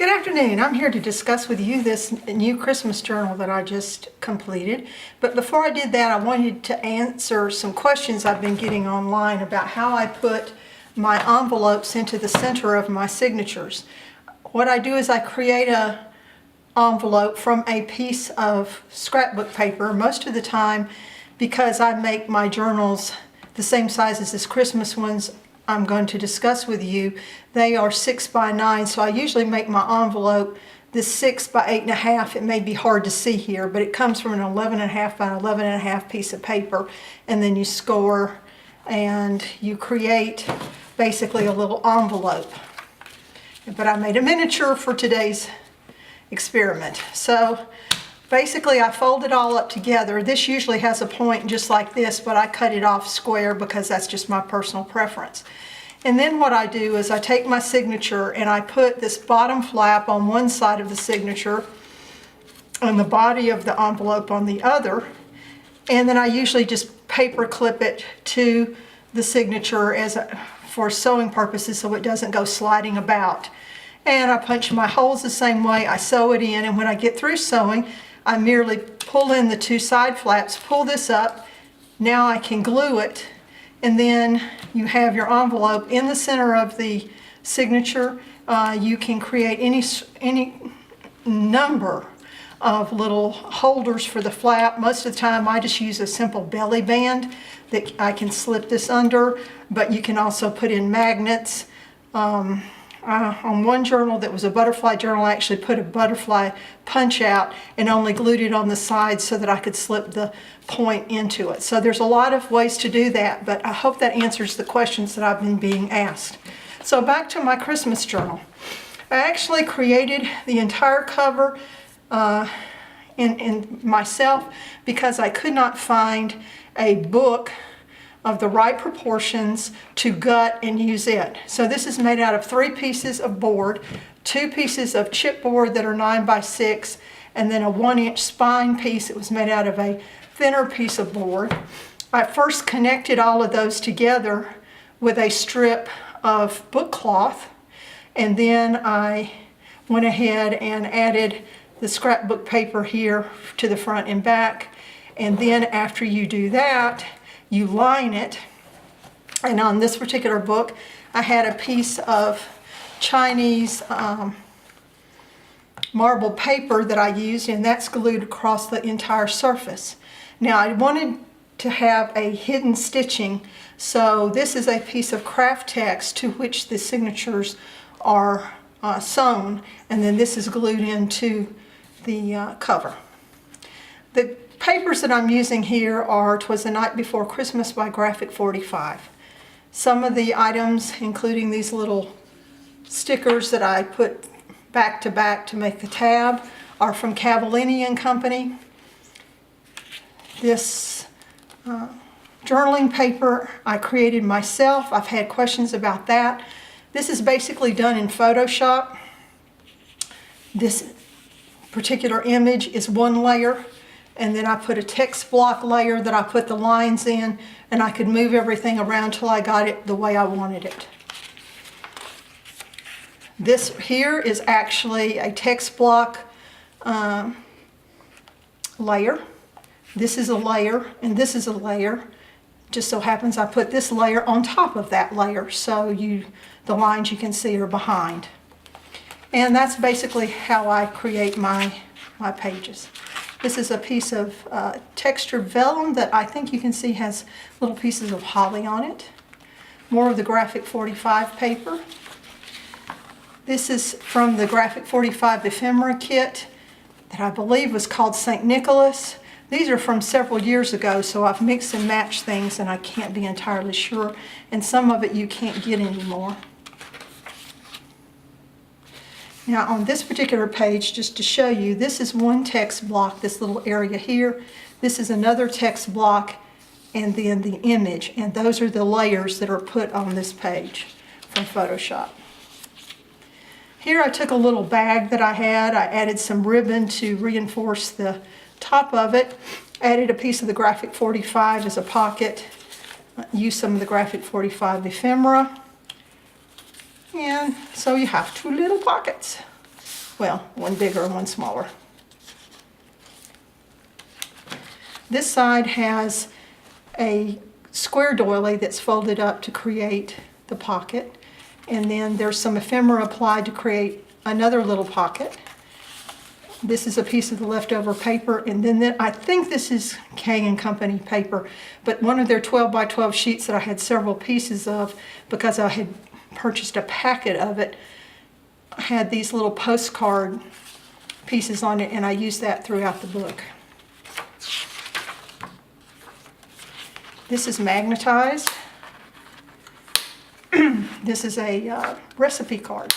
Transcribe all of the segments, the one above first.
Good afternoon. I'm here to discuss with you this new Christmas journal that I just completed. But before I did that, I wanted to answer some questions I've been getting online about how I put my envelopes into the center of my signatures. What I do is I create an envelope from a piece of scrapbook paper, most of the time because I make my journals the same size as this Christmas ones I'm going to discuss with you. They are 6 by 9, so I usually make my envelope this 6 by 8.5. It may be hard to see here, but it comes from an 11.5 by 11.5 piece of paper, and then you score and you create basically a little envelope. But I made a miniature for today's experiment. So basically I fold it all up together. This usually has a point just like this, but I cut it off square because that's just my personal preference. And then what I do is I take my signature and I put this bottom flap on one side of the signature and the body of the envelope on the other. And then I usually just paper clip it to the signature for sewing purposes so it doesn't go sliding about. And I punch my holes the same way. I sew it in, and when I get through sewing, I merely pull in the two side flaps, pull this up. Now I can glue it, and then you have your envelope in the center of the signature. You can create any number of little holders for the flap. Most of the time I just use a simple belly band that I can slip this under, but you can also put in magnets. On one journal that was a butterfly journal, I actually put a butterfly punch out and only glued it on the side so that I could slip the point into it. So there's a lot of ways to do that, but I hope that answers the questions that I've been being asked. So back to my Christmas journal. I actually created the entire cover in myself because I could not find a book of the right proportions to gut and use it. So this is made out of 3 pieces of board, 2 pieces of chipboard that are 9 by 6, and then a 1-inch spine piece. It was made out of a thinner piece of board. I first connected all of those together with a strip of book cloth, and then I went ahead and added the scrapbook paper here to the front and back. And then after you do that, you line it. And on this particular book, I had a piece of Chinese marble paper that I used, and that's glued across the entire surface. Now I wanted to have a hidden stitching, so this is a piece of craft text to which the signatures are sewn, and then this is glued into the cover. The papers that I'm using here are 'Twas the Night Before Christmas by Graphic 45. Some of the items, including these little stickers that I put back to make the tab, are from Cavallini and Company. This journaling paper I created myself. I've had questions about that. This is basically done in Photoshop. This particular image is one layer, and then I put a text block layer that I put the lines in, and I could move everything around till I got it the way I wanted it. This here is actually a text block layer. This is a layer, and this is a layer. Just so happens I put this layer on top of that layer, so the lines you can see are behind. And that's basically how I create my pages. This is a piece of textured vellum that I think you can see has little pieces of holly on it. More of the Graphic 45 paper. This is from the Graphic 45 ephemera kit that I believe was called St. Nicholas. These are from several years ago, so I've mixed and matched things and I can't be entirely sure. And some of it you can't get anymore. Now on this particular page, just to show you, this is one text block, this little area here. This is another text block, and then the image. And those are the layers that are put on this page from Photoshop. Here I took a little bag that I had. I added some ribbon to reinforce the top of it. Added a piece of the Graphic 45 as a pocket. Used some of the Graphic 45 ephemera. And so you have 2 little pockets. Well, one bigger and one smaller. This side has a square doily that's folded up to create the pocket. And then there's some ephemera applied to create another little pocket. This is a piece of the leftover paper, and then I think this is K & Company paper, but one of their 12 by 12 sheets that I had several pieces of because I had purchased a packet of it, had these little postcard pieces on it, and I used that throughout the book. This is magnetized. This is a recipe card.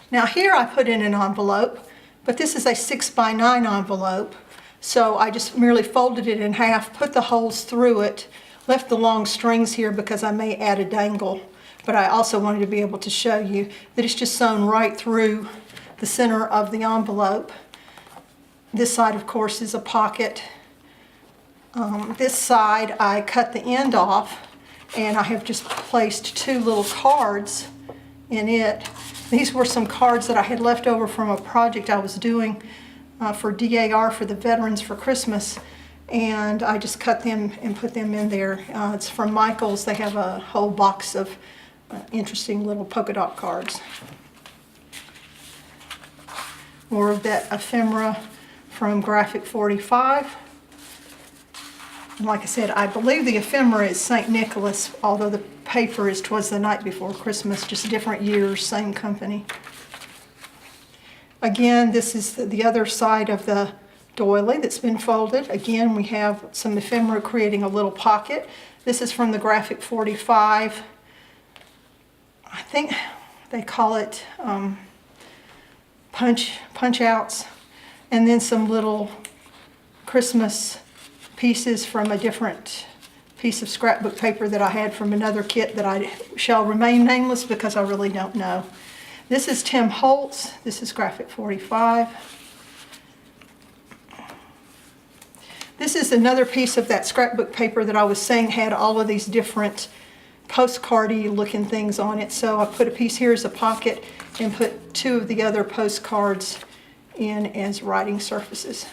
Now here I put in an envelope, but this is a 6 by 9 envelope, so I just merely folded it in half, put the holes through it, left the long strings here because I may add a dangle, but I also wanted to be able to show you that it's just sewn right through the center of the envelope. This side, of course, is a pocket. This side I cut the end off, and I have just placed 2 little cards in it. These were some cards that I had left over from a project I was doing for DAR for the veterans for Christmas, and I just cut them and put them in there. It's from Michael's. They have a whole box of interesting little polka dot cards. More of that ephemera from Graphic 45. And like I said, I believe the ephemera is St. Nicholas, although the paper is 'Twas the Night Before Christmas, just different years, same company. Again, this is the other side of the doily that's been folded. Again, we have some ephemera creating a little pocket. This is from the Graphic 45. I think they call it punch outs. And then some little Christmas pieces from a different piece of scrapbook paper that I had from another kit that I shall remain nameless because I really don't know. This is Tim Holtz. This is Graphic 45. This is another piece of that scrapbook paper that I was saying had all of these different postcardy looking things on it. So I put a piece here as a pocket and put 2 of the other postcards in as writing surfaces.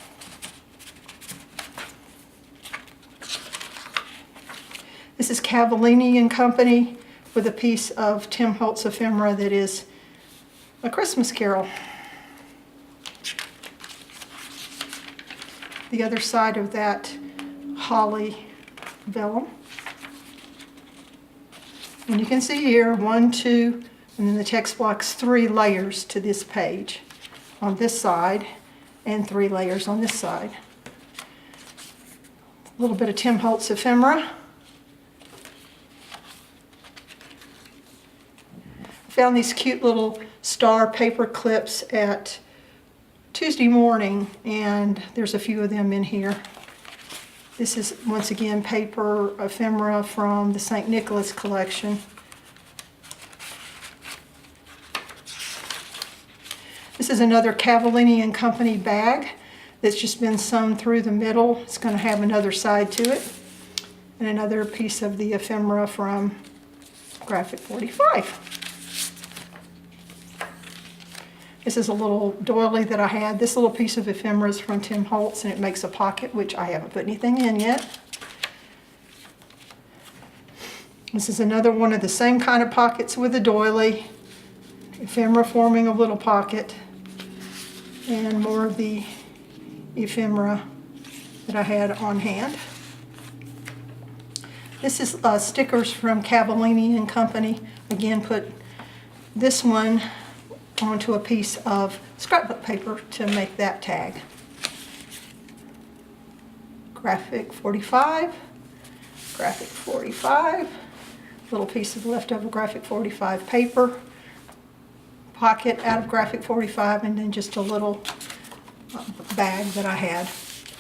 This is Cavallini & Company with a piece of Tim Holtz ephemera that is A Christmas Carol. The other side of that holly vellum. And you can see here 1, 2, and then the text block's 3 layers to this page on this side and 3 layers on this side. A little bit of Tim Holtz ephemera. Found these cute little star paper clips at Tuesday morning, and there's a few of them in here. This is once again paper ephemera from the St. Nicholas collection. This is another Cavallini & Company bag that's just been sewn through the middle. It's going to have another side to it. And another piece of the ephemera from Graphic 45. This is a little doily that I had. This little piece of ephemera is from Tim Holtz, and it makes a pocket, which I haven't put anything in yet. This is another one of the same kind of pockets with a doily. Ephemera forming a little pocket. And more of the ephemera that I had on hand. This is stickers from Cavallini & Company. Again, put this one onto a piece of scrapbook paper to make that tag. Graphic 45, Graphic 45, little piece of leftover Graphic 45 paper, pocket out of Graphic 45, and then just a little bag that I had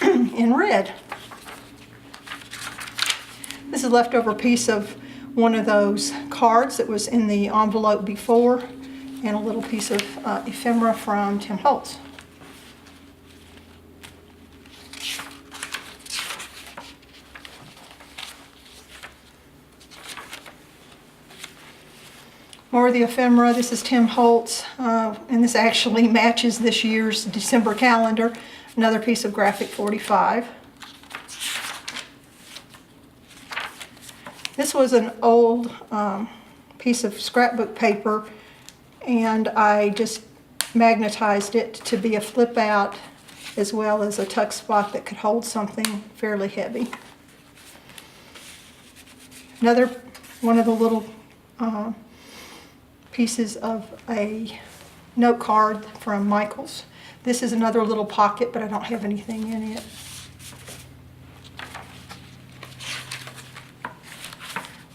in red. This is a leftover piece of one of those cards that was in the envelope before, and a little piece of ephemera from Tim Holtz. More of the ephemera. This is Tim Holtz, and this actually matches this year's December calendar. Another piece of graphic 45. This was an old piece of scrapbook paper, and I just magnetized it to be a flip out as well as a tuck spot that could hold something fairly heavy. Another one of the little pieces of a note card from Michael's. This is another little pocket, but I don't have anything in it.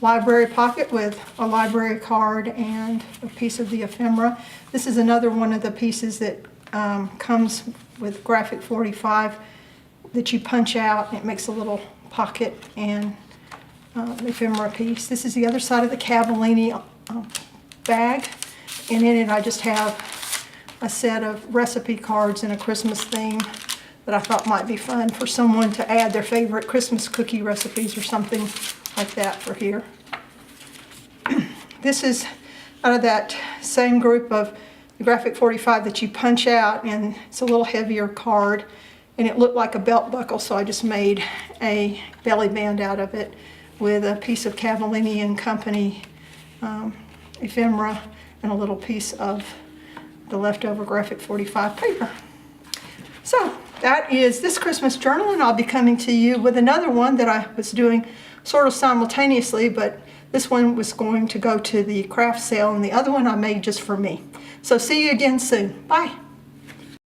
Library pocket with a library card and a piece of the ephemera. This is another one of the pieces that comes with graphic 45 that you punch out. It makes a little pocket and ephemera piece. This is the other side of the Cavallini bag, and in it I just have a set of recipe cards and a Christmas theme that I thought might be fun for someone to add their favorite Christmas cookie recipes or something like that for here. This is out of that same group of the graphic 45 that you punch out, and it's a little heavier card, and it looked like a belt buckle, so I just made a belly band out of it with a piece of Cavallini and Company ephemera and a little piece of the leftover graphic 45 paper. So that is this Christmas journal, and I'll be coming to you with another one that I was doing sort of simultaneously, but this one was going to go to the craft sale, and the other one I made just for me. So see you again soon. Bye.